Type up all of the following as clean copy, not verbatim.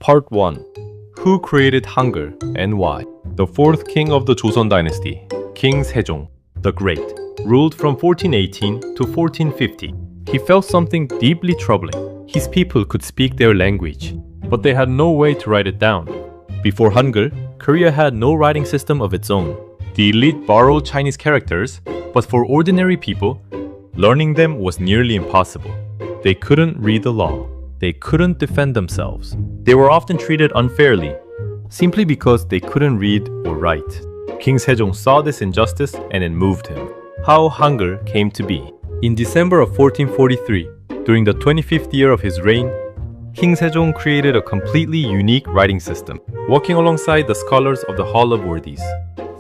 Part 1. Who created Hangul and why? The fourth king of the Joseon dynasty, King Sejong the Great, ruled from 1418 to 1450. He felt something deeply troubling. His people could speak their language, but they had no way to write it down. Before Hangul, Korea had no writing system of its own. The elite borrowed Chinese characters, but for ordinary people, learning them was nearly impossible. They couldn't read the law. They couldn't defend themselves. They were often treated unfairly, simply because they couldn't read or write. King Sejong saw this injustice and it moved him. How Hangul came to be. In December of 1443, during the 25th year of his reign, King Sejong created a completely unique writing system, working alongside the scholars of the Hall of Worthies.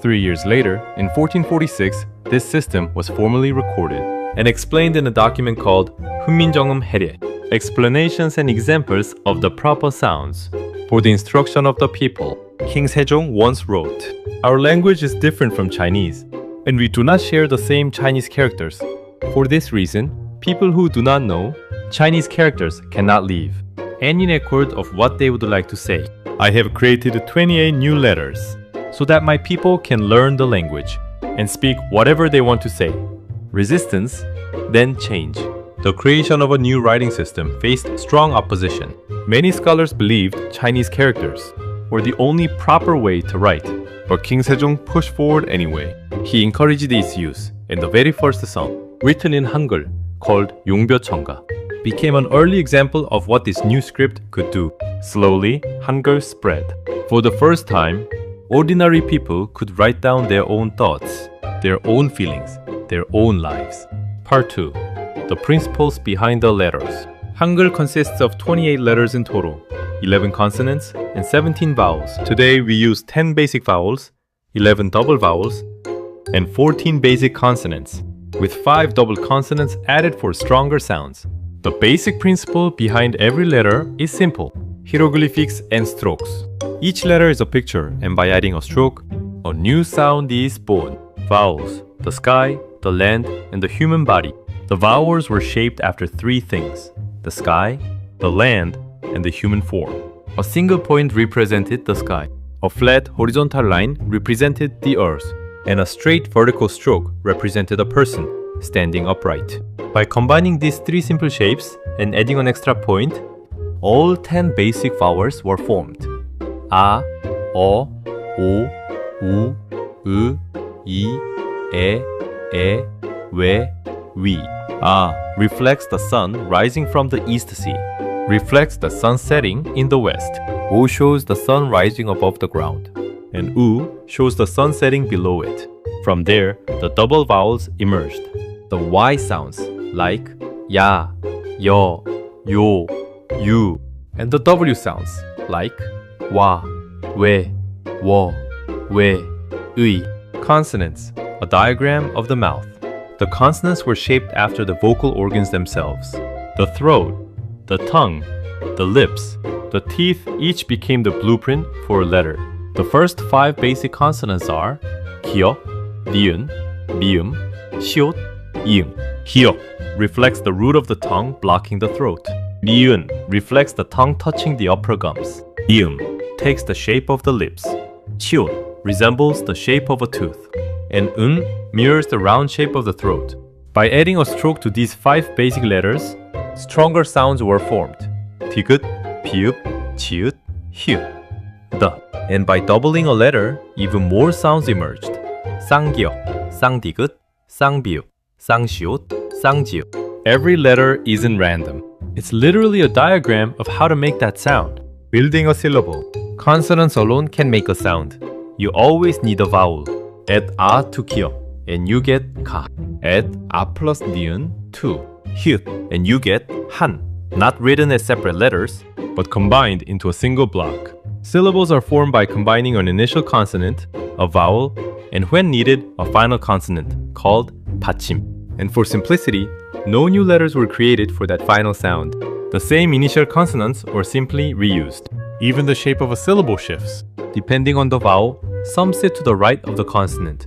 3 years later, in 1446, this system was formally recorded and explained in a document called 훈민정음 해례, explanations and examples of the proper sounds for the instruction of the people. King Sejong once wrote, "Our language is different from Chinese, and we do not share the same Chinese characters. For this reason, people who do not know Chinese characters cannot leave any record of what they would like to say. I have created 28 new letters so that my people can learn the language and speak whatever they want to say. Resistance, then change." The creation of a new writing system faced strong opposition. Many scholars believed Chinese characters were the only proper way to write, but King Sejong pushed forward anyway. He encouraged its use, and the very first song, written in Hangul, called 용벼천가, became an early example of what this new script could do. Slowly, Hangul spread. For the first time, ordinary people could write down their own thoughts, their own feelings, their own lives. Part 2. The principles behind the letters. Hangul consists of 28 letters in total, 11 consonants and 17 vowels. Today we use 10 basic vowels, 11 double vowels, and 14 basic consonants, with 5 double consonants added for stronger sounds. The basic principle behind every letter is simple: hieroglyphics and strokes. Each letter is a picture, and by adding a stroke, a new sound is born. Vowels: the sky, the land, and the human body. The vowels were shaped after 3 things: the sky, the land, and the human form. A single point represented the sky. A flat horizontal line represented the earth, and a straight vertical stroke represented a person standing upright. By combining these 3 simple shapes and adding an extra point, all 10 basic vowels were formed. A, O, O, U, 으, 이, 에, 웨, 위. A reflects the sun rising from the east sea, reflects the sun setting in the west. O shows the sun rising above the ground, and U shows the sun setting below it. From there, the double vowels emerged. The Y sounds like ya, yo, yo, you, and the W sounds like wa, we, wo, we, 의. Consonants, a diagram of the mouth. The consonants were shaped after the vocal organs themselves. The throat, the tongue, the lips, the teeth each became the blueprint for a letter. The first 5 basic consonants are 기역, 니은, 미음, 시옷, 이응. 기역 reflects the root of the tongue blocking the throat. 니은 reflects the tongue touching the upper gums. 미음 takes the shape of the lips. 시옷 resembles the shape of a tooth. And 은 mirrors the round shape of the throat. By adding a stroke to these 5 basic letters, stronger sounds were formed. 디귿, 비읍, 지읒, 히읗, the. And by doubling a letter, even more sounds emerged. 쌍기역, 쌍디귿, 쌍비읍, 쌍시옷, 쌍지읒. Every letter isn't random. It's literally a diagram of how to make that sound. Building a syllable. Consonants alone can make a sound. You always need a vowel. Add a to 기역, and you get 가. Add a plus 니은 to 히읗, and you get 한. Not written as separate letters, but combined into a single block. Syllables are formed by combining an initial consonant, a vowel, and when needed, a final consonant, called 받침. And for simplicity, no new letters were created for that final sound. The same initial consonants were simply reused. Even the shape of a syllable shifts. Depending on the vowel, some sit to the right of the consonant.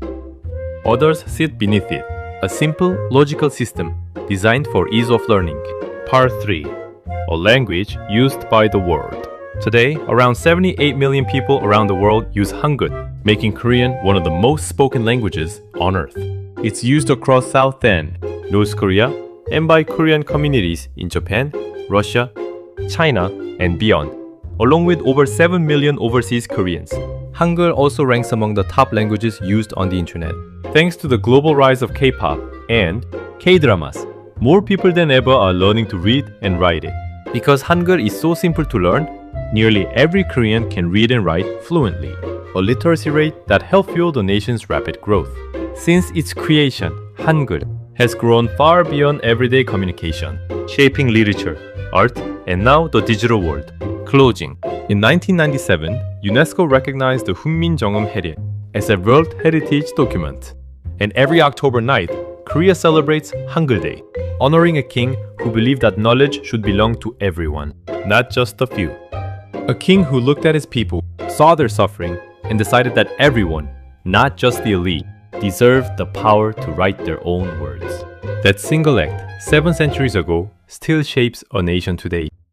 Others sit beneath it. A simple, logical system designed for ease of learning. Part 3. A language used by the world. Today, around 78 million people around the world use Hangul, making Korean one of the most spoken languages on earth. It's used across South and North Korea and by Korean communities in Japan, Russia, China, and beyond, along with over 7 million overseas Koreans. Hangul also ranks among the top languages used on the internet. Thanks to the global rise of K-pop and K-dramas, more people than ever are learning to read and write it. Because Hangul is so simple to learn, nearly every Korean can read and write fluently, a literacy rate that helped fuel the nation's rapid growth. Since its creation, Hangul has grown far beyond everyday communication, shaping literature, art, and now the digital world. Closing. In 1997, UNESCO recognized the 훈민정음 해례 as a World Heritage Document. And every October 9th, Korea celebrates Hangul Day, honoring a king who believed that knowledge should belong to everyone, not just a few. A king who looked at his people, saw their suffering, and decided that everyone, not just the elite, deserved the power to write their own words. That single act, 7 centuries ago, still shapes a nation today.